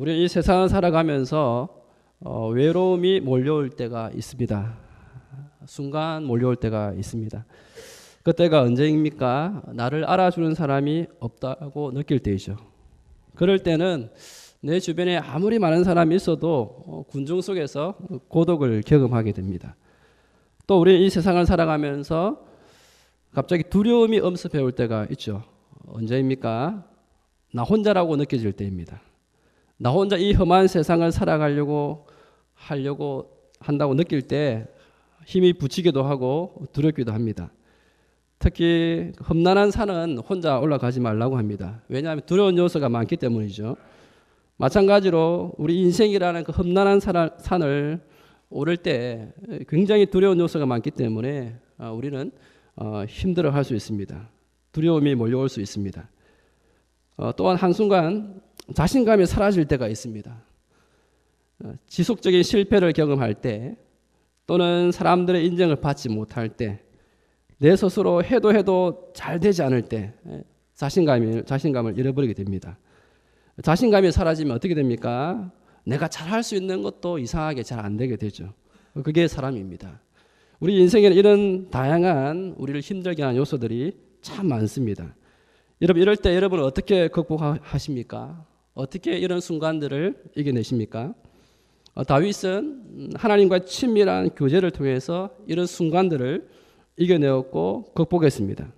우리는 이 세상을 살아가면서 외로움이 몰려올 때가 있습니다. 순간 몰려올 때가 있습니다. 그때가 언제입니까? 나를 알아주는 사람이 없다고 느낄 때이죠. 그럴 때는 내 주변에 아무리 많은 사람이 있어도 군중 속에서 고독을 경험하게 됩니다. 또 우리는 이 세상을 살아가면서 갑자기 두려움이 엄습해올 때가 있죠. 언제입니까? 나 혼자라고 느껴질 때입니다. 나 혼자 이 험한 세상을 살아가려고 한다고 느낄 때 힘이 붙이기도 하고 두렵기도 합니다. 특히 험난한 산은 혼자 올라가지 말라고 합니다. 왜냐하면 두려운 요소가 많기 때문이죠. 마찬가지로 우리 인생이라는 그 험난한 산을 오를 때 굉장히 두려운 요소가 많기 때문에 우리는 힘들어할 수 있습니다. 두려움이 몰려올 수 있습니다. 또한 한순간 자신감이 사라질 때가 있습니다. 지속적인 실패를 경험할 때 또는 사람들의 인정을 받지 못할 때 내 스스로 해도 잘 되지 않을 때 자신감을 잃어버리게 됩니다. 자신감이 사라지면 어떻게 됩니까? 내가 잘할 수 있는 것도 이상하게 잘 안 되게 되죠. 그게 사람입니다. 우리 인생에는 이런 다양한 우리를 힘들게 하는 요소들이 참 많습니다. 여러분 이럴 때 여러분은 어떻게 극복하십니까? 어떻게 이런 순간들을 이겨내십니까? 다윗은 하나님과의 친밀한 교제를 통해서 이런 순간들을 이겨내었고 극복했습니다.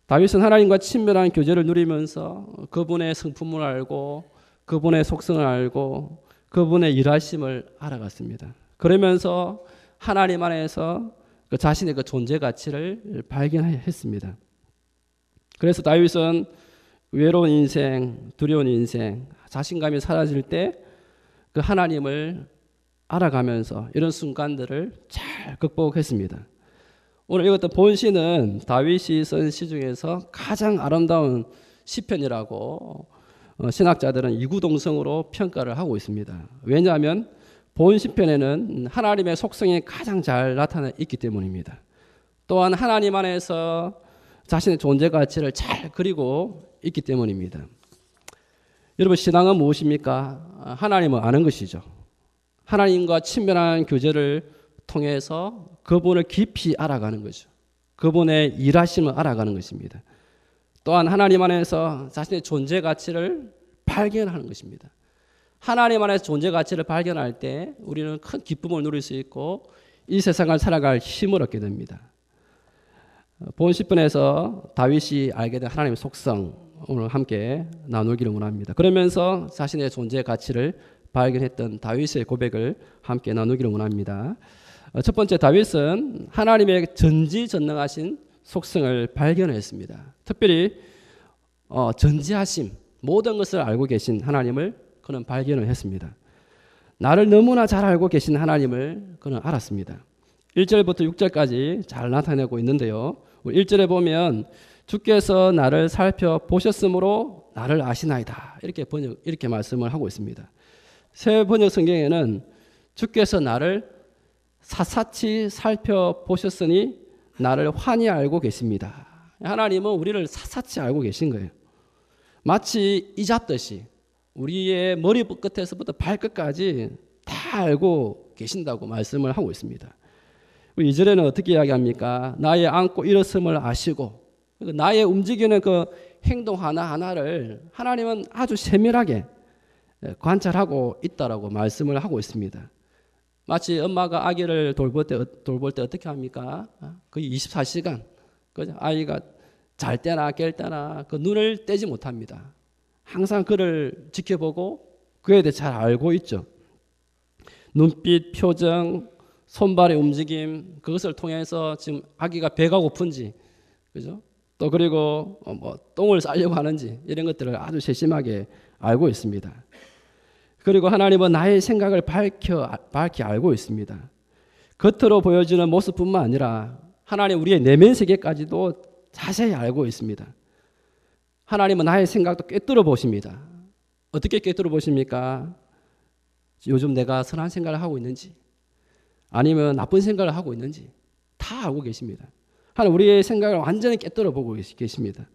다윗은 하나님과 친밀한 교제를 누리면서 그분의 성품을 알고 그분의 속성을 알고 그분의 일하심을 알아갔습니다. 그러면서 하나님 안에서 그 자신의 그 존재 가치를 발견했습니다. 그래서 다윗은 외로운 인생, 두려운 인생, 자신감이 사라질 때 그 하나님을 알아가면서 이런 순간들을 잘 극복했습니다. 오늘 읽었던 본시는 다윗이 쓴 시 중에서 가장 아름다운 시편이라고 신학자들은 이구동성으로 평가를 하고 있습니다. 왜냐하면 본 시편에는 하나님의 속성이 가장 잘 나타나 있기 때문입니다. 또한 하나님 안에서 자신의 존재 가치를 잘 그리고 있기 때문입니다. 여러분 신앙은 무엇입니까? 하나님을 아는 것이죠. 하나님과 친밀한 교제를 통해서 그분을 깊이 알아가는 거죠. 그분의 일하심을 알아가는 것입니다. 또한 하나님 안에서 자신의 존재 가치를 발견하는 것입니다. 하나님 안에서 존재 가치를 발견할 때 우리는 큰 기쁨을 누릴 수 있고 이 세상을 살아갈 힘을 얻게 됩니다. 본 시편에서 다윗이 알게 된 하나님의 속성 오늘 함께 나누기를 원합니다. 그러면서 자신의 존재 가치를 발견했던 다윗의 고백을 함께 나누기를 원합니다. 첫 번째 다윗은 하나님의 전지전능하신 속성을 발견했습니다. 특별히 전지하심, 모든 것을 알고 계신 하나님을 그는 발견을 했습니다. 나를 너무나 잘 알고 계신 하나님을 그는 알았습니다. 1절부터 6절까지 잘 나타내고 있는데요. 1절에 보면 주께서 나를 살펴보셨으므로 나를 아시나이다. 이렇게 말씀을 하고 있습니다. 새 번역 성경에는 주께서 나를 샅샅이 살펴보셨으니 나를 환히 알고 계십니다. 하나님은 우리를 샅샅이 알고 계신 거예요. 마치 이 잡듯이 우리의 머리 끝에서부터 발끝까지 다 알고 계신다고 말씀을 하고 있습니다. 2절에는 어떻게 이야기합니까? 나의 앉고 일어섬을 아시고 나의 움직이는 그 행동 하나하나를 하나님은 아주 세밀하게 관찰하고 있다라고 말씀을 하고 있습니다. 마치 엄마가 아기를 돌볼 때 어떻게 합니까? 거의 24시간 아이가 잘 때나 깰 때나 그 눈을 떼지 못합니다. 항상 그를 지켜보고 그에 대해 잘 알고 있죠. 눈빛, 표정, 손발의 움직임 그것을 통해서 지금 아기가 배가 고픈지 그죠? 또 그리고 똥을 싸려고 하는지 이런 것들을 아주 세심하게 알고 있습니다. 그리고 하나님은 나의 생각을 밝히 알고 있습니다. 겉으로 보여지는 모습뿐만 아니라 하나님 우리의 내면 세계까지도 자세히 알고 있습니다. 하나님은 나의 생각도 꿰뚫어 보십니다. 어떻게 꿰뚫어 보십니까? 요즘 내가 선한 생각을 하고 있는지 아니면 나쁜 생각을 하고 있는지 다 알고 계십니다. 하나님 우리의 생각을 완전히 꿰뚫어 보고 계십니다.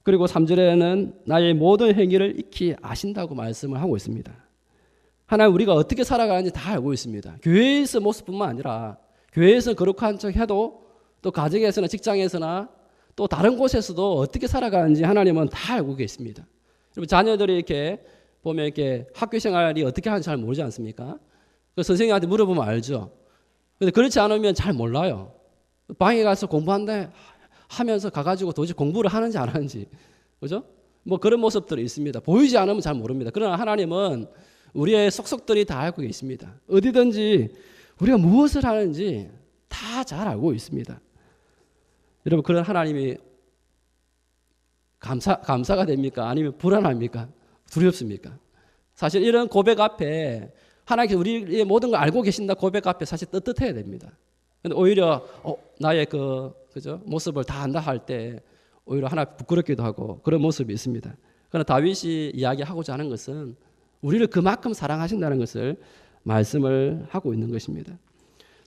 그리고 3절에는 나의 모든 행위를 익히 아신다고 말씀을 하고 있습니다. 하나님 우리가 어떻게 살아가는지 다 알고 있습니다. 교회에서 모습뿐만 아니라 교회에서 거룩한 척 해도 또 가정에서나 직장에서나 또 다른 곳에서도 어떻게 살아가는지 하나님은 다 알고 계십니다. 여러분 자녀들이 이렇게 보면 이렇게 학교 생활이 어떻게 하는지 잘 모르지 않습니까? 그 선생님한테 물어보면 알죠. 근데 그렇지 않으면 잘 몰라요. 방에 가서 공부한다 하면서 가가지고 도대체 공부를 하는지 안 하는지, 그죠? 뭐 그런 모습들이 있습니다. 보이지 않으면 잘 모릅니다. 그러나 하나님은 우리의 속속들이 다 알고 계십니다. 어디든지 우리가 무엇을 하는지 다 잘 알고 있습니다. 여러분 그런 하나님이 감사가 됩니까? 아니면 불안합니까? 두렵습니까? 사실 이런 고백 앞에 하나님께서 우리의 모든 걸 알고 계신다 고백 앞에 사실 떳떳해야 됩니다. 근데 오히려 나의 그죠? 모습을 다 안다 할 때 오히려 하나 부끄럽기도 하고 그런 모습이 있습니다. 그러나 다윗이 이야기하고자 하는 것은 우리를 그만큼 사랑하신다는 것을 말씀을 하고 있는 것입니다.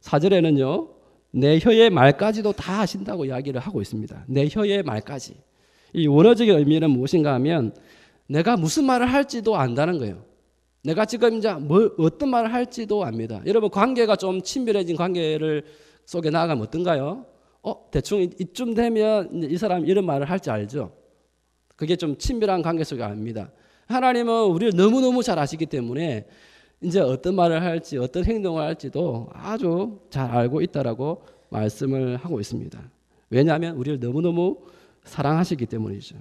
4절에는요. 내 혀의 말까지도 다 하신다고 이야기를 하고 있습니다. 내 혀의 말까지. 이 원어적인 의미는 무엇인가 하면 내가 무슨 말을 할지도 안다는 거예요. 내가 지금 이제 어떤 말을 할지도 압니다. 여러분 관계가 좀 친밀해진 관계를 속에 나아가면 어떤가요? 대충 이쯤 되면 이 사람 이런 말을 할지 알죠. 그게 좀 친밀한 관계 속에 압니다. 하나님은 우리를 너무너무 잘 아시기 때문에 이제 어떤 말을 할지 어떤 행동을 할지도 아주 잘 알고 있다라고 말씀을 하고 있습니다. 왜냐하면 우리를 너무너무 사랑하시기 때문이죠.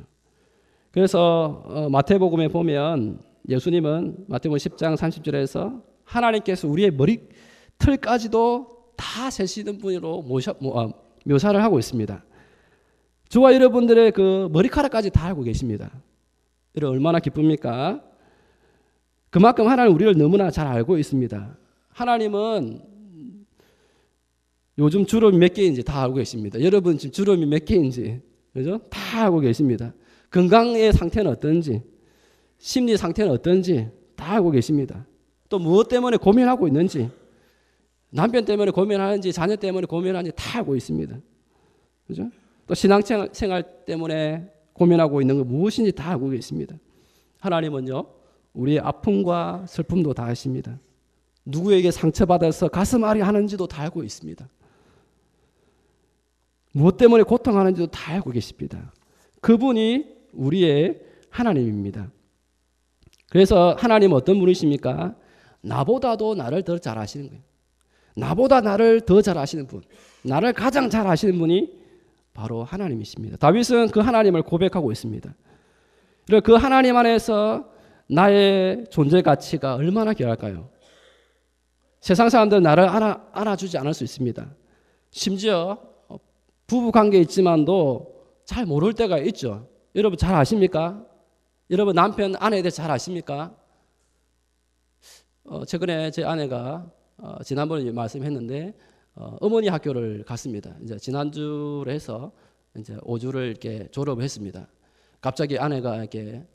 그래서 마태복음에 보면 예수님은 마태복음 10장 30절에서 하나님께서 우리의 머리털까지도 다 세시는 분으로 묘사를 하고 있습니다. 저와 여러분들의 그 머리카락까지 다 알고 계십니다. 여러분 얼마나 기쁩니까? 그만큼 하나님 우리를 너무나 잘 알고 있습니다. 하나님은 요즘 주름이 몇 개인지 다 알고 계십니다. 여러분 지금 주름이 몇 개인지 그죠? 다 알고 계십니다. 건강의 상태는 어떤지 심리 상태는 어떤지 다 알고 계십니다. 또 무엇 때문에 고민하고 있는지 남편 때문에 고민하는지 자녀 때문에 고민하는지 다 알고 있습니다. 그죠? 또 신앙생활 때문에 고민하고 있는 거 무엇인지 다 알고 계십니다. 하나님은요. 우리의 아픔과 슬픔도 다 아십니다. 누구에게 상처받아서 가슴 앓이 하는지도 다 알고 있습니다. 무엇 때문에 고통하는지도 다 알고 계십니다. 그분이 우리의 하나님입니다. 그래서 하나님은 어떤 분이십니까? 나보다도 나를 더 잘 아시는 거예요. 나보다 나를 더 잘 아시는 분, 나를 가장 잘 아시는 분이 바로 하나님이십니다. 다윗은 그 하나님을 고백하고 있습니다. 그리고 그 하나님 안에서 나의 존재 가치가 얼마나 귀할까요? 세상 사람들은 나를 알아주지 않을 수 있습니다. 심지어 부부 관계에 있지만도 잘 모를 때가 있죠. 여러분 잘 아십니까? 여러분 남편 아내에 대해 잘 아십니까? 최근에 제 아내가 지난번에 말씀했는데 어머니 학교를 갔습니다. 이제 지난주로 해서 이제 5주를 이렇게 졸업을 했습니다. 갑자기 아내가 이렇게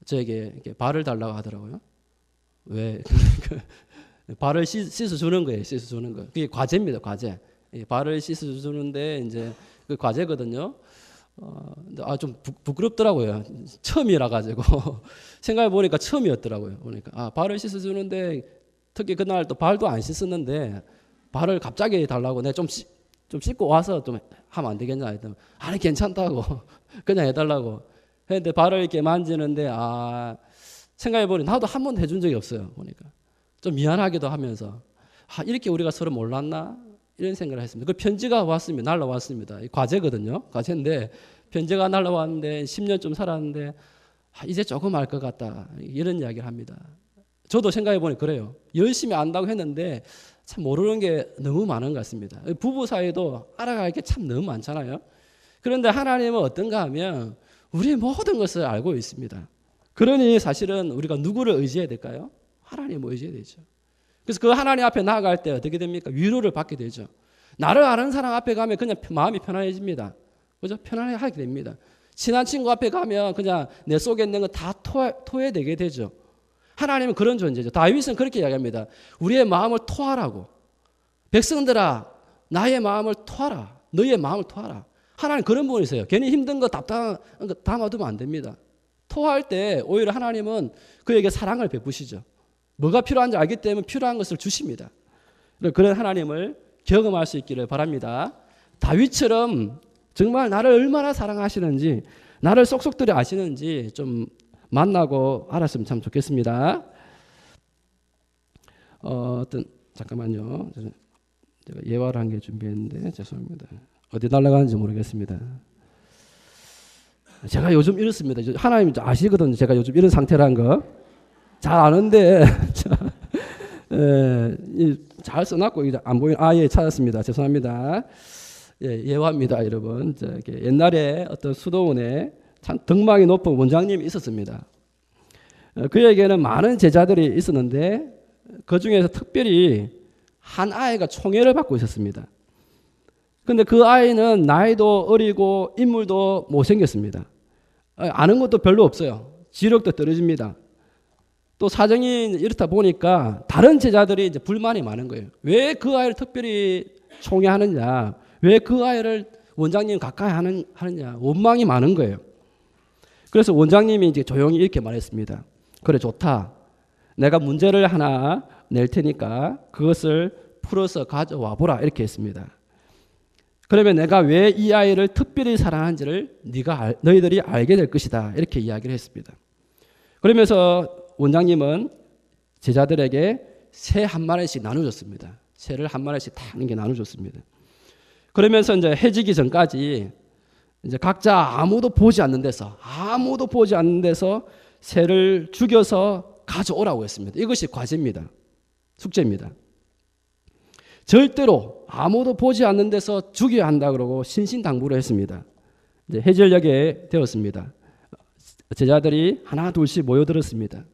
저에게 이렇게 발을 달라고 하더라고요. 왜? 발을 씻어주는 거예요. 씻어주는 거. 그게 과제입니다. 과제. 발을 씻어주는데 이제 그 과제거든요. 좀 부끄럽더라고요. 처음이라 가지고 생각해 보니까 처음이었더라고요. 보니까 발을 씻어주는데 특히 그날 또 발도 안 씻었는데 발을 갑자기 달라고 내가 좀 씻고 와서 좀 하면 안 되겠냐 했더니 아니 괜찮다고 그냥 해달라고 했는데 발을 이렇게 만지는데 생각해 보니 나도 한 번도 해준 적이 없어요. 보니까 좀 미안하기도 하면서 이렇게 우리가 서로 몰랐나 이런 생각을 했습니다. 그 편지가 왔습니다. 날라왔습니다. 과제거든요. 과제인데 편지가 날라왔는데 10년쯤 살았는데 이제 조금 알 것 같다 이런 이야기를 합니다. 저도 생각해 보니 그래요. 열심히 안다고 했는데 참 모르는 게 너무 많은 것 같습니다. 부부 사이도 알아갈 게 참 너무 많잖아요. 그런데 하나님은 어떤가 하면 우리의 모든 것을 알고 있습니다. 그러니 사실은 우리가 누구를 의지해야 될까요? 하나님을 의지해야 되죠. 그래서 그 하나님 앞에 나아갈 때 어떻게 됩니까? 위로를 받게 되죠. 나를 아는 사람 앞에 가면 그냥 마음이 편안해집니다. 그죠? 편안하게 됩니다. 친한 친구 앞에 가면 그냥 내 속에 있는 거 다 토해내게 되죠. 하나님은 그런 존재죠. 다윗은 그렇게 이야기합니다. 우리의 마음을 토하라고. 백성들아 나의 마음을 토하라. 너의 마음을 토하라. 하나님 그런 분이 있어요. 괜히 힘든 거 답답한 거 담아두면 안 됩니다. 토할 때 오히려 하나님은 그에게 사랑을 베푸시죠. 뭐가 필요한지 알기 때문에 필요한 것을 주십니다. 그런 하나님을 경험할 수 있기를 바랍니다. 다윗처럼 정말 나를 얼마나 사랑하시는지, 나를 쏙쏙들이 아시는지 좀 만나고 알았으면 참 좋겠습니다. 잠깐만요. 제가 예화를 한 개 준비했는데 죄송합니다. 어디 날아가는지 모르겠습니다. 제가 요즘 이렇습니다. 하나님 아시거든요. 제가 요즘 이런 상태라는 거 잘 아는데 잘 써놨고 안 보이는 예 찾았습니다. 죄송합니다. 예화입니다, 여러분. 옛날에 어떤 수도원에 참 덕망이 높은 원장님이 있었습니다. 그에게는 많은 제자들이 있었는데 그 중에서 특별히 한 아이가 총애를 받고 있었습니다. 근데 그 아이는 나이도 어리고 인물도 못생겼습니다. 아는 것도 별로 없어요. 지력도 떨어집니다. 또 사정이 이렇다 보니까 다른 제자들이 이제 불만이 많은 거예요. 왜 그 아이를 특별히 총애하느냐? 왜 그 아이를 원장님 가까이 하느냐? 원망이 많은 거예요. 그래서 원장님이 이제 조용히 이렇게 말했습니다. 그래, 좋다. 내가 문제를 하나 낼 테니까 그것을 풀어서 가져와 보라. 이렇게 했습니다. 그러면 내가 왜 이 아이를 특별히 사랑하는지를 너희들이 알게 될 것이다. 이렇게 이야기를 했습니다. 그러면서 원장님은 제자들에게 새 한 마리씩 나눠줬습니다. 새를 한 마리씩 다 이렇게 나눠줬습니다. 그러면서 이제 해지기 전까지 이제 각자 아무도 보지 않는 데서 새를 죽여서 가져오라고 했습니다. 이것이 과제입니다. 숙제입니다. 절대로 아무도 보지 않는 데서 죽여야 한다 그러고 신신당부를 했습니다. 이제 해질녘에 되었습니다. 제자들이 하나 둘씩 모여들었습니다.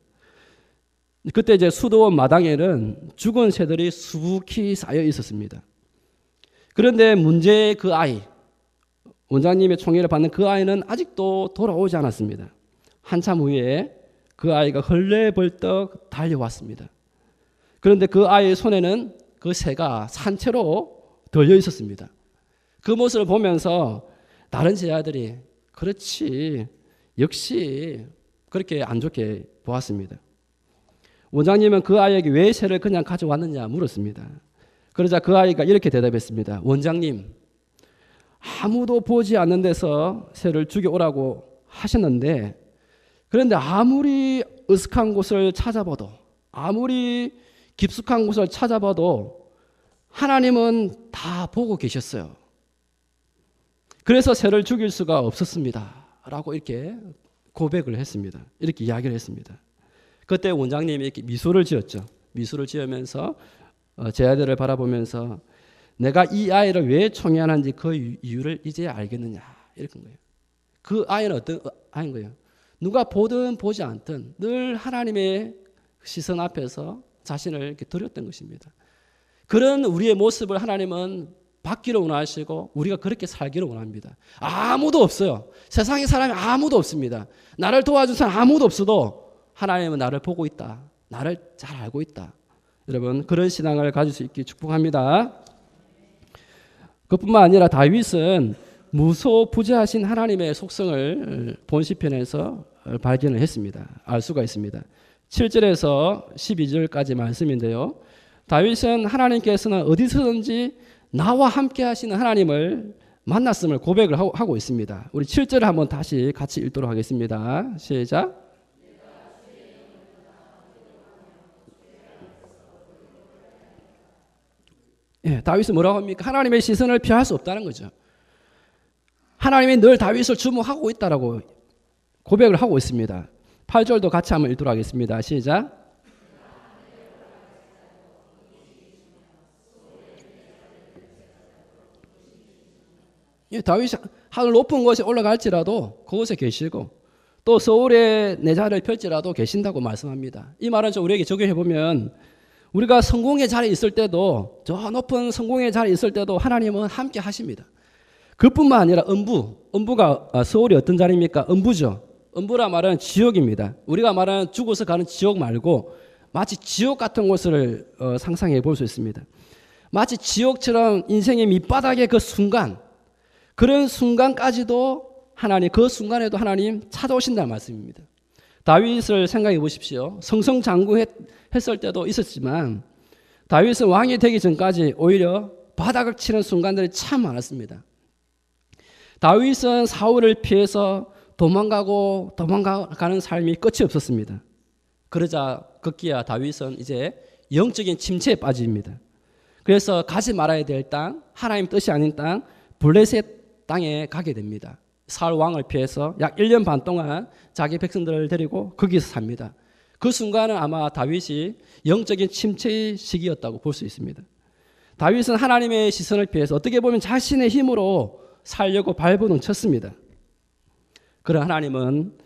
그때 이제 수도원 마당에는 죽은 새들이 수북히 쌓여 있었습니다. 그런데 문제의 그 아이, 원장님의 총애를 받는 그 아이는 아직도 돌아오지 않았습니다. 한참 후에 그 아이가 헐레벌떡 달려왔습니다. 그런데 그 아이의 손에는 그 새가 산채로 들려 있었습니다. 그 모습을 보면서 다른 제자들이 그렇지, 역시 그렇게 안 좋게 보았습니다. 원장님은 그 아이에게 왜 새를 그냥 가져왔느냐 물었습니다. 그러자 그 아이가 이렇게 대답했습니다. 원장님, 아무도 보지 않는 데서 새를 죽여오라고 하셨는데, 그런데 아무리 으슥한 곳을 찾아봐도, 아무리 깊숙한 곳을 찾아봐도 하나님은 다 보고 계셨어요. 그래서 새를 죽일 수가 없었습니다. 라고 이렇게 고백을 했습니다. 이렇게 이야기를 했습니다. 그때 원장님이 이렇게 미소를 지었죠. 미소를 지으면서 제자들을 바라보면서 내가 이 아이를 왜 총애하는지 그 이유를 이제 알겠느냐 이렇게 거예요. 그 아이는 어떤 아이인 거예요? 누가 보든 보지 않든 늘 하나님의 시선 앞에서 자신을 이렇게 드렸던 것입니다. 그런 우리의 모습을 하나님은 받기를 원하시고 우리가 그렇게 살기를 원합니다. 아무도 없어요. 세상에 사람이 아무도 없습니다. 나를 도와준 사람 아무도 없어도 하나님은 나를 보고 있다. 나를 잘 알고 있다. 여러분 그런 신앙을 가질 수 있게 축복합니다. 그뿐만 아니라 다윗은 무소부재하신 하나님의 속성을 본 시편에서 발견을 했습니다. 알 수가 있습니다. 7절에서 12절까지 말씀인데요. 다윗은 하나님께서는 어디서든지 나와 함께 하시는 하나님을 만났음을 고백을 하고 있습니다. 우리 7절을 한번 다시 같이 읽도록 하겠습니다. 시작. 다윗은 뭐라고 합니까? 하나님의 시선을 피할 수 없다는 거죠. 하나님이 늘 다윗을 주목하고 있다라고 고백을 하고 있습니다. 8절도 같이 한번 읽도록 하겠습니다. 시작. 다윗이 하늘 높은 곳에 올라갈지라도 그곳에 계시고 또 서울에 내 자리를 펼지라도 계신다고 말씀합니다. 이 말은 좀 우리에게 적용해 보면 우리가 성공의 자리에 있을 때도 저 높은 성공의 자리에 있을 때도 하나님은 함께 하십니다. 그뿐만 아니라 음부가 서울이 어떤 자리입니까? 음부죠. 음부라 말은 지옥입니다. 우리가 말하는 죽어서 가는 지옥 말고 마치 지옥 같은 곳을 상상해 볼 수 있습니다. 마치 지옥처럼 인생의 밑바닥의 그 순간 그런 순간까지도 하나님, 그 순간에도 하나님 찾아오신다는 말씀입니다. 다윗을 생각해 보십시오. 성성장구했을 때도 있었지만 다윗은 왕이 되기 전까지 오히려 바닥을 치는 순간들이 참 많았습니다. 다윗은 사울을 피해서 도망가는 삶이 끝이 없었습니다. 그러자 급기야 다윗은 이제 영적인 침체에 빠집니다. 그래서 가지 말아야 될 땅, 하나님 뜻이 아닌 땅, 블레셋 땅에 가게 됩니다. 사울 왕을 피해서 약 1년 반 동안 자기 백성들을 데리고 거기서 삽니다. 그 순간은 아마 다윗이 영적인 침체의 시기였다고 볼 수 있습니다. 다윗은 하나님의 시선을 피해서 어떻게 보면 자신의 힘으로 살려고 발버둥 쳤습니다. 그러나 하나님은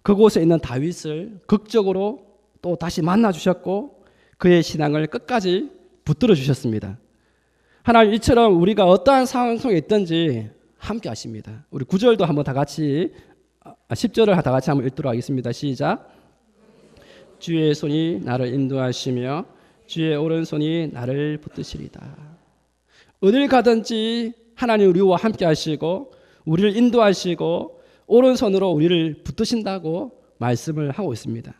그곳에 있는 다윗을 극적으로 또 다시 만나 주셨고 그의 신앙을 끝까지 붙들어 주셨습니다. 하나님 이처럼 우리가 어떠한 상황 속에 있든지 함께 하십니다. 우리 9절도 한번 다 같이 10절을 다 같이 한번 읽도록 하겠습니다. 시작. 주의 손이 나를 인도하시며 주의 오른손이 나를 붙드시리다. 어딜 가든지 하나님 우리와 함께 하시고 우리를 인도하시고 오른손으로 우리를 붙드신다고 말씀을 하고 있습니다.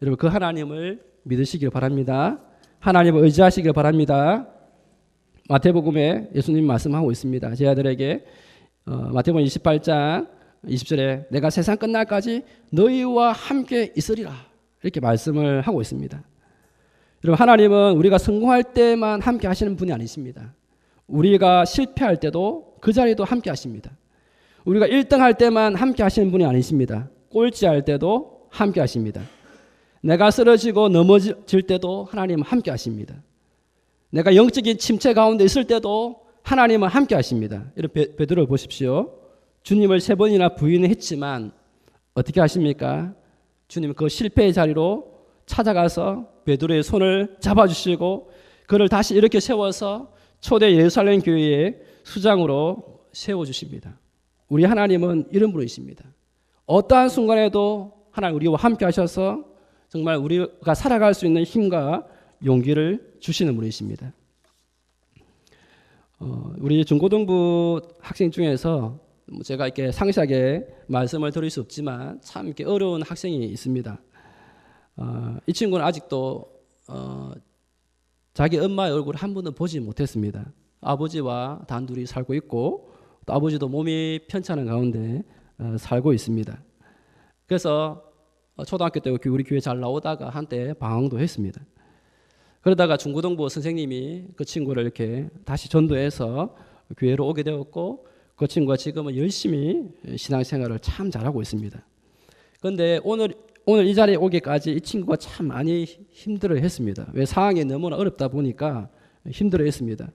여러분 그 하나님을 믿으시길 바랍니다. 하나님을 의지하시길 바랍니다. 마태복음에 예수님 말씀하고 있습니다. 제 아들에게 마태복음 28장 20절에 내가 세상 끝날까지 너희와 함께 있으리라 이렇게 말씀을 하고 있습니다. 여러분 하나님은 우리가 성공할 때만 함께 하시는 분이 아니십니다. 우리가 실패할 때도 그 자리도 함께 하십니다. 우리가 1등 할 때만 함께 하시는 분이 아니십니다. 꼴찌할 때도 함께 하십니다. 내가 쓰러지고 넘어질 때도 하나님은 함께 하십니다. 내가 영적인 침체 가운데 있을 때도 하나님은 함께 하십니다. 여러분 베드로를 보십시오. 주님을 3번이나 부인했지만 어떻게 하십니까? 주님은 그 실패의 자리로 찾아가서 베드로의 손을 잡아주시고 그를 다시 이렇게 세워서 초대 예루살렘 교회의 수장으로 세워주십니다. 우리 하나님은 이런 분이십니다. 어떠한 순간에도 하나님 우리와 함께 하셔서 정말 우리가 살아갈 수 있는 힘과 용기를 주시는 분이십니다. 우리 중고등부 학생 중에서 제가 이렇게 상세하게 말씀을 드릴 수 없지만 참 이렇게 어려운 학생이 있습니다. 이 친구는 아직도 자기 엄마의 얼굴을 한 번도 보지 못했습니다. 아버지와 단둘이 살고 있고 또 아버지도 몸이 편찮은 가운데 살고 있습니다. 그래서 초등학교 때 우리 교회 잘 나오다가 한때 방황도 했습니다. 그러다가 중고등부 선생님이 그 친구를 이렇게 다시 전도해서 교회로 오게 되었고 그 친구가 지금은 열심히 신앙생활을 참 잘하고 있습니다. 그런데 오늘 이 자리에 오기까지 이 친구가 참 많이 힘들어했습니다. 왜 상황이 너무나 어렵다 보니까 힘들어했습니다.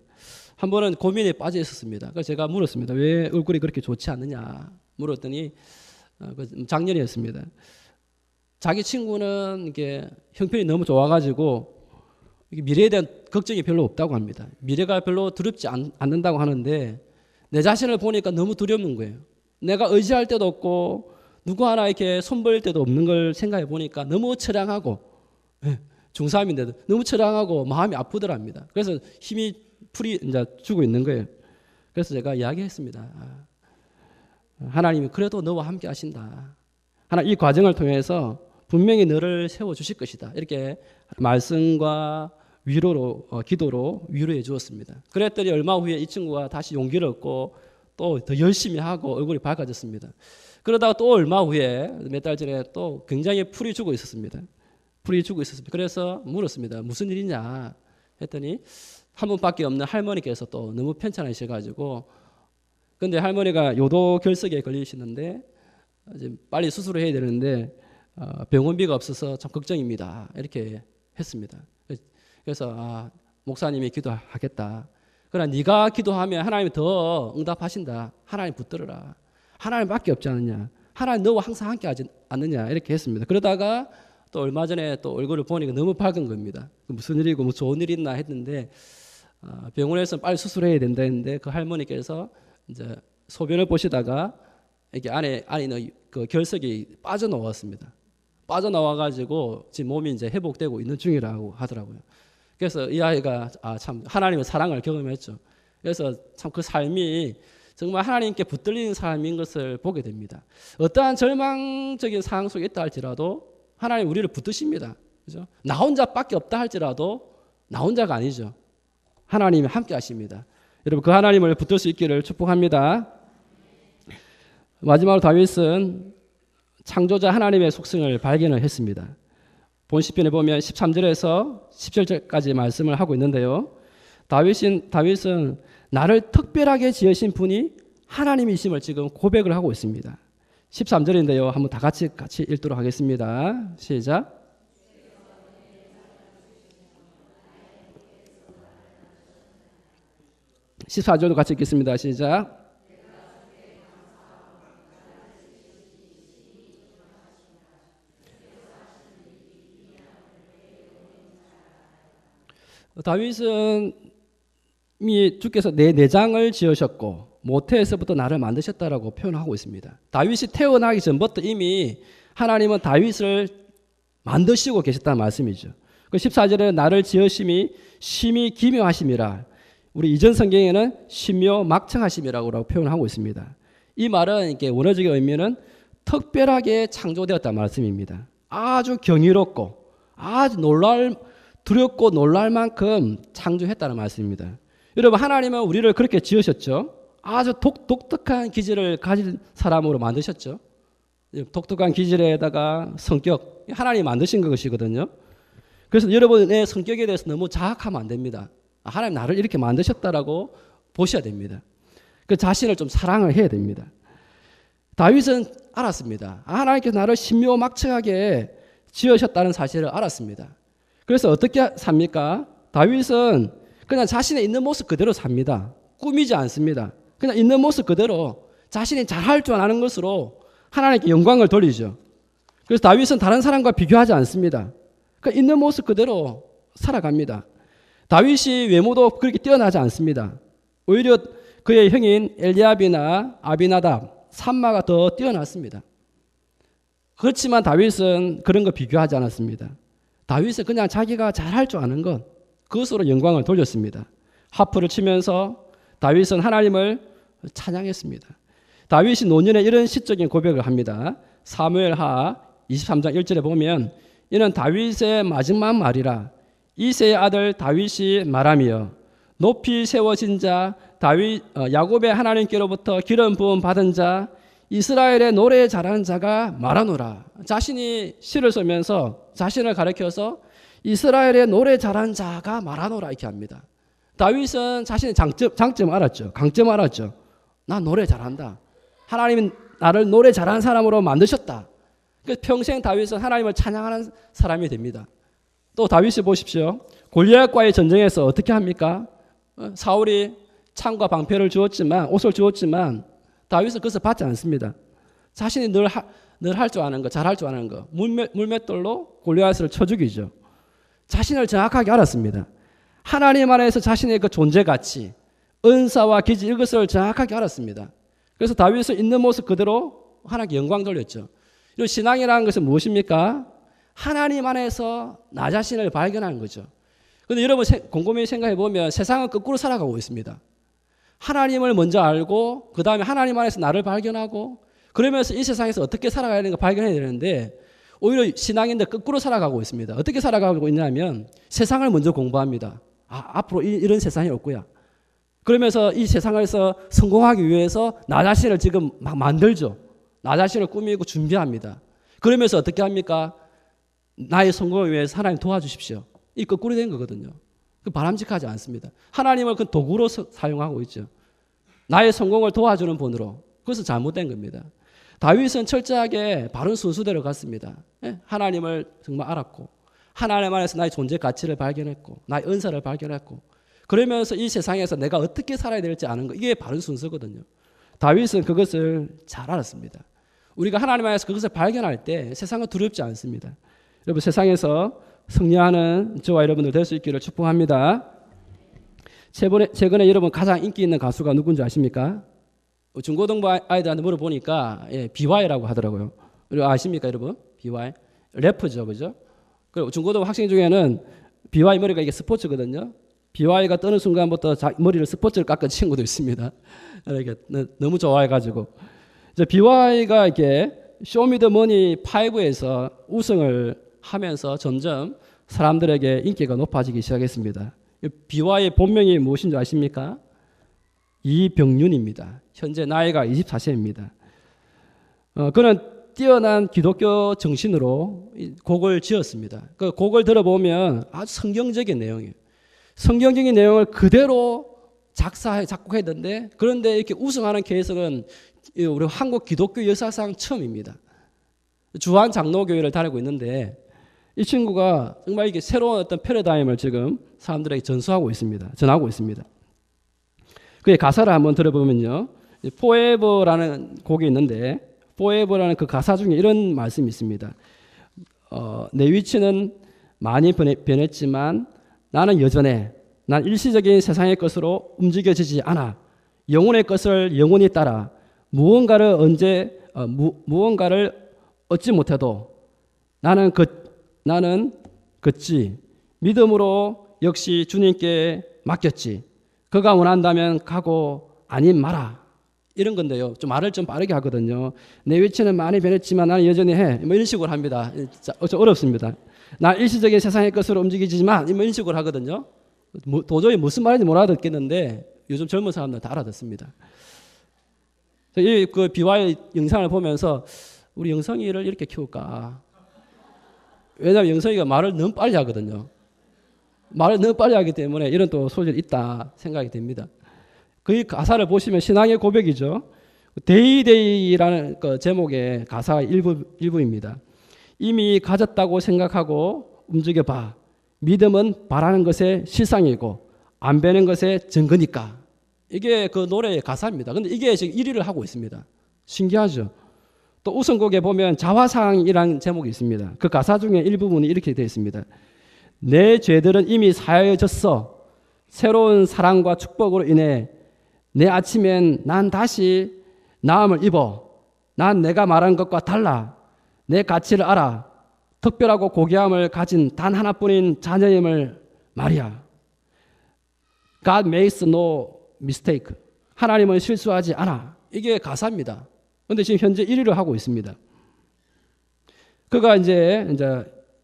한 번은 고민에 빠져 있었습니다. 그래서 제가 물었습니다. 왜 얼굴이 그렇게 좋지 않느냐 물었더니 작년이었습니다. 자기 친구는 이게 형편이 너무 좋아가지고 미래에 대한 걱정이 별로 없다고 합니다. 미래가 별로 두렵지 않는다고 하는데 내 자신을 보니까 너무 두렵는 거예요. 내가 의지할 때도 없고 누구 하나 이렇게 손벌 때도 없는 걸 생각해 보니까 너무 처량하고 중3인데도 너무 처량하고 마음이 아프더랍니다. 그래서 힘이 풀이 이제 주고 있는 거예요. 그래서 제가 이야기했습니다. 하나님이 그래도 너와 함께 하신다. 하나님 이 과정을 통해서 분명히 너를 세워주실 것이다. 이렇게 말씀과 위로로 기도로 위로해 주었습니다. 그랬더니 얼마 후에 이 친구가 다시 용기를 얻고 또 더 열심히 하고 얼굴이 밝아졌습니다. 그러다가 또 얼마 후에 몇 달 전에 또 굉장히 풀이 주고 있었습니다. 그래서 물었습니다. 무슨 일이냐 했더니 한 분밖에 없는 할머니께서 또 너무 편찮으셔가지고 근데 할머니가 요도 결석에 걸리시는데 이제 빨리 수술을 해야 되는데 병원비가 없어서 참 걱정입니다. 이렇게 했습니다. 그래서 목사님이 기도하겠다. 그러나 네가 기도하면 하나님이 더 응답하신다. 하나님 붙들어라. 하나님밖에 없지 않느냐. 하나님 너와 항상 함께 하지 않느냐. 이렇게 했습니다. 그러다가 또 얼마 전에 또 얼굴을 보니까 너무 밝은 겁니다. 무슨 일이고 뭐 좋은 일 있나 했는데 병원에서 빨리 수술해야 된다 했는데 그 할머니께서 이제 소변을 보시다가 이게 안에 있는 그 결석이 빠져나왔습니다. 빠져나와가지고 지금 몸이 이제 회복되고 있는 중이라고 하더라고요. 그래서 이 아이가 참 하나님의 사랑을 경험했죠. 그래서 참 그 삶이 정말 하나님께 붙들리는 사람인 것을 보게 됩니다. 어떠한 절망적인 상황 속에 있다 할지라도 하나님 우리를 붙드십니다. 그죠? 나 혼자밖에 없다 할지라도 나 혼자가 아니죠. 하나님이 함께 하십니다. 여러분 그 하나님을 붙들 수 있기를 축복합니다. 마지막으로 다윗은 창조자 하나님의 속성을 발견을 했습니다. 본 시편에 보면 13절에서 17절까지 말씀을 하고 있는데요. 다윗은 나를 특별하게 지으신 분이 하나님이심을 지금 고백을 하고 있습니다. 13절인데요. 한번 다 같이 읽도록 하겠습니다. 시작. 14절도 같이 읽겠습니다. 시작. 다윗은 주께서 내 내장을 지으셨고 모태에서부터 나를 만드셨다라고 표현하고 있습니다. 다윗이 태어나기 전부터 이미 하나님은 다윗을 만드시고 계셨다는 말씀이죠. 그 14절에 나를 지으심이 심히 기묘하심이라. 우리 이전 성경에는 심묘 막청하심이라고 표현하고 있습니다. 이 말은 이게 원어적인 의미는 특별하게 창조되었다는 말씀입니다. 아주 경이롭고 아주 두렵고 놀랄 만큼 창조했다는 말씀입니다. 여러분 하나님은 우리를 그렇게 지으셨죠. 아주 독특한 기질을 가진 사람으로 만드셨죠. 독특한 기질에다가 성격, 하나님이 만드신 것이거든요. 그래서 여러분의 성격에 대해서 너무 자학하면 안 됩니다. 하나님 나를 이렇게 만드셨다라고 보셔야 됩니다. 그 자신을 좀 사랑을 해야 됩니다. 다윗은 알았습니다. 하나님께서 나를 신묘막측하게 지으셨다는 사실을 알았습니다. 그래서 어떻게 삽니까? 다윗은 그냥 자신의 있는 모습 그대로 삽니다. 꾸미지 않습니다. 그냥 있는 모습 그대로 자신이 잘할 줄 아는 것으로 하나님께 영광을 돌리죠. 그래서 다윗은 다른 사람과 비교하지 않습니다. 그러니까 있는 모습 그대로 살아갑니다. 다윗이 외모도 그렇게 뛰어나지 않습니다. 오히려 그의 형인 엘리압이나 아비나답, 삼마가 더 뛰어났습니다. 그렇지만 다윗은 그런 거 비교하지 않았습니다. 다윗은 그냥 자기가 잘할 줄 아는 것, 그것으로 영광을 돌렸습니다. 하프를 치면서 다윗은 하나님을 찬양했습니다. 다윗이 노년에 이런 시적인 고백을 합니다. 사무엘하 23장 1절에 보면 이는 다윗의 마지막 말이라. 이새의 아들 다윗이 말하며 높이 세워진 자 다윗 야곱의 하나님께로부터 기름 부음 받은 자 이스라엘의 노래 잘하는 자가 말하노라. 자신이 시를 쓰면서 자신을 가리켜서 이스라엘의 노래 잘하는 자가 말하노라 이렇게 합니다. 다윗은 자신의 장점 알았죠. 강점 알았죠. 나 노래 잘한다. 하나님은 나를 노래 잘하는 사람으로 만드셨다. 그래서 평생 다윗은 하나님을 찬양하는 사람이 됩니다. 또 다윗을 보십시오. 골리앗과의 전쟁에서 어떻게 합니까? 사울이 창과 방패를 주었지만 옷을 주었지만 다윗은 그것을 받지 않습니다. 자신이 늘 할 줄 아는 거, 잘할 줄 아는 거, 물맷돌로 골리앗을 쳐 죽이죠. 자신을 정확하게 알았습니다. 하나님 안에서 자신의 그 존재 가치, 은사와 기지 이것을 정확하게 알았습니다. 그래서 다윗은 있는 모습 그대로 하나님께 영광 돌렸죠. 이 신앙이라는 것은 무엇입니까? 하나님 안에서 나 자신을 발견하는 거죠. 그런데 여러분 곰곰이 생각해 보면 세상은 거꾸로 살아가고 있습니다. 하나님을 먼저 알고 그 다음에 하나님 안에서 나를 발견하고 그러면서 이 세상에서 어떻게 살아가야 되는가 발견해야 되는데 오히려 신앙인들 거꾸로 살아가고 있습니다. 어떻게 살아가고 있냐면 세상을 먼저 공부합니다. 앞으로 이런 세상이 없고요. 그러면서 이 세상에서 성공하기 위해서 나 자신을 지금 막 만들죠. 나 자신을 꾸미고 준비합니다. 그러면서 어떻게 합니까? 나의 성공을 위해서 하나님 도와주십시오. 이 거꾸로 된 거거든요. 바람직하지 않습니다. 하나님을 그 도구로 사용하고 있죠. 나의 성공을 도와주는 분으로. 그것은 잘못된 겁니다. 다윗은 철저하게 바른 순수대로 갔습니다. 하나님을 정말 알았고 하나님 안에서 나의 존재 가치를 발견했고 나의 은사를 발견했고 그러면서 이 세상에서 내가 어떻게 살아야 될지 아는 거 이게 바른 순서거든요. 다윗은 그것을 잘 알았습니다. 우리가 하나님 안에서 그것을 발견할 때 세상은 두렵지 않습니다. 여러분 세상에서 승리하는 저와 여러분들 될 수 있기를 축복합니다. 최근에 여러분 가장 인기 있는 가수가 누군지 아십니까? 중고등부 아이들한테 물어보니까 BY라고 하더라고요. 아십니까 여러분? BY 래퍼죠, 그죠? 그리고 중고등부 학생 중에는 BY 머리가 이게 스포츠거든요. BY가 뜨는 순간부터 머리를 스포츠를 깎은 친구도 있습니다. 이렇게 너무 좋아해가지고. 이제 BY가 이렇게 쇼미더머니 5에서 우승을 하면서 점점 사람들에게 인기가 높아지기 시작했습니다. BY의 본명이 무엇인지 아십니까? 이병윤입니다. 현재 나이가 24세입니다. 그는 뛰어난 기독교 정신으로 곡을 지었습니다. 그 곡을 들어보면 아주 성경적인 내용이에요. 성경적인 내용을 그대로 작곡했는데, 그런데 이렇게 우승하는 케이스는 우리 한국 기독교 역사상 처음입니다. 주한 장로교회를 다니고 있는데 이 친구가 정말 이게 새로운 어떤 패러다임을 지금 사람들에게 전하고 있습니다. 그의 가사를 한번 들어보면요, Forever라는 곡이 있는데, Forever라는 그 가사 중에 이런 말씀이 있습니다. 내 위치는 많이 변했지만 나는 여전해. 난 일시적인 세상의 것으로 움직여지지 않아. 영혼의 것을 영원히 따라 무언가를 얻지 못해도 나는 걷지. 믿음으로 역시 주님께 맡겼지. 그가 원한다면 가고 아님 마라. 이런 건데요. 좀 말을 좀 빠르게 하거든요. 내 위치는 많이 변했지만 나는 여전히 해. 뭐 이런 식으로 합니다. 좀 어렵습니다. 나 일시적인 세상의 것으로 움직이지만 뭐 이런 식으로 하거든요. 도저히 무슨 말인지 못 알아듣겠는데 요즘 젊은 사람들 다 알아듣습니다. 이 그 BY 영상을 보면서 우리 영성이를 이렇게 키울까? 왜냐하면 영성이가 말을 너무 빨리 하거든요. 말을 너무 빨리 하기 때문에 이런 또 소질이 있다 생각이 됩니다. 그 가사를 보시면 신앙의 고백이죠. 데이데이라는 그 제목의 가사 일부입니다. 이미 가졌다고 생각하고 움직여봐. 믿음은 바라는 것의 실상이고 안 배는 것의 증거니까. 이게 그 노래의 가사입니다. 근데 이게 지금 1위를 하고 있습니다. 신기하죠. 또 우승곡에 보면 자화상이라는 제목이 있습니다. 그 가사 중에 일부분이 이렇게 되어 있습니다. 내 죄들은 이미 사하여졌어. 새로운 사랑과 축복으로 인해 내 아침엔 난 다시 나음을 입어. 난 내가 말한 것과 달라. 내 가치를 알아. 특별하고 고귀함을 가진 단 하나뿐인 자녀임을 말이야. God makes no mistake. 하나님은 실수하지 않아. 이게 가사입니다. 그런데 지금 현재 1위를 하고 있습니다. 그가 이제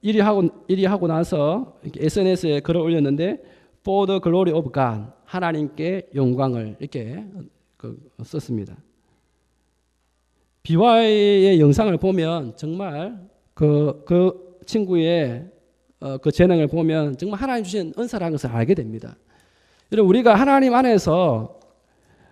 1위 하고 나서 SNS에 글을 올렸는데 For the glory of God. 하나님께 영광을 이렇게 썼습니다. BY의 영상을 보면 정말 그 친구의 그 재능을 보면 정말 하나님 주신 은사라는 것을 알게 됩니다. 여러분, 우리가 하나님 안에서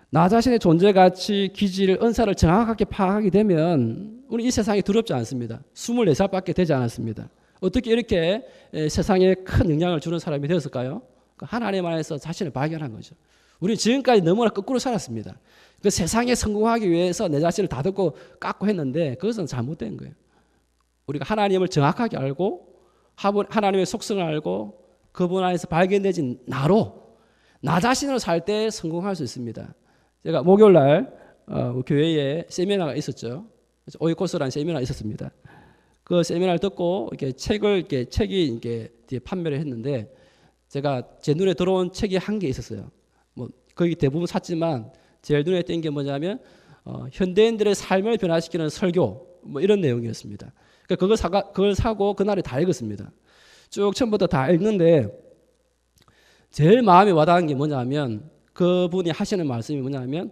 나 자신의 존재 가치, 기질, 은사를 정확하게 파악하게 되면 우리 이 세상이 두렵지 않습니다. 24살밖에 되지 않았습니다. 어떻게 이렇게 세상에 큰 영향을 주는 사람이 되었을까요? 하나님 안에서 자신을 발견한 거죠. 우리 지금까지 너무나 거꾸로 살았습니다. 그 세상에 성공하기 위해서 내 자신을 다듬고 깎고 했는데 그것은 잘못된 거예요. 우리가 하나님을 정확하게 알고 하나님의 속성을 알고 그분 안에서 발견되진 나 자신으로 살 때 성공할 수 있습니다. 제가 목요일 날 교회에 세미나가 있었죠. 오이코스라는 세미나가 있었습니다. 그 세미나를 듣고 책이 이렇게 뒤에 판매를 했는데 제가 제 눈에 들어온 책이 한 개 있었어요. 뭐 거의 대부분 샀지만 제일 눈에 띈 게 뭐냐면 현대인들의 삶을 변화시키는 설교 뭐 이런 내용이었습니다. 그러니까 그걸 사고 그날에 다 읽었습니다. 쭉 처음부터 다 읽는데 제일 마음에 와닿은 게 뭐냐면 그분이 하시는 말씀이 뭐냐면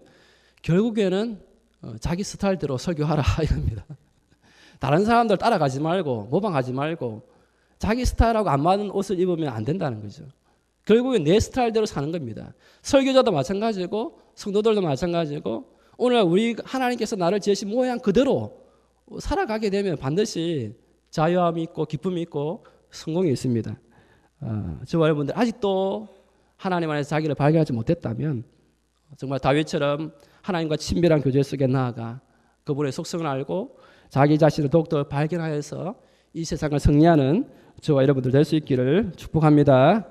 결국에는 자기 스타일대로 설교하라 이겁니다. 다른 사람들 따라가지 말고 모방하지 말고 자기 스타일하고 안 맞는 옷을 입으면 안 된다는 거죠. 결국엔 내 스타일대로 사는 겁니다. 설교자도 마찬가지고 성도들도 마찬가지고 오늘 우리 하나님께서 나를 지으신 모양 그대로 살아가게 되면 반드시 자유함이 있고 기쁨이 있고 성공이 있습니다. 저와 여러분들 아직도 하나님 안에서 자기를 발견하지 못했다면 정말 다윗처럼 하나님과 친밀한 교제 속에 나아가 그분의 속성을 알고 자기 자신을 더욱더 발견하여서 이 세상을 승리하는 저와 여러분들 될 수 있기를 축복합니다.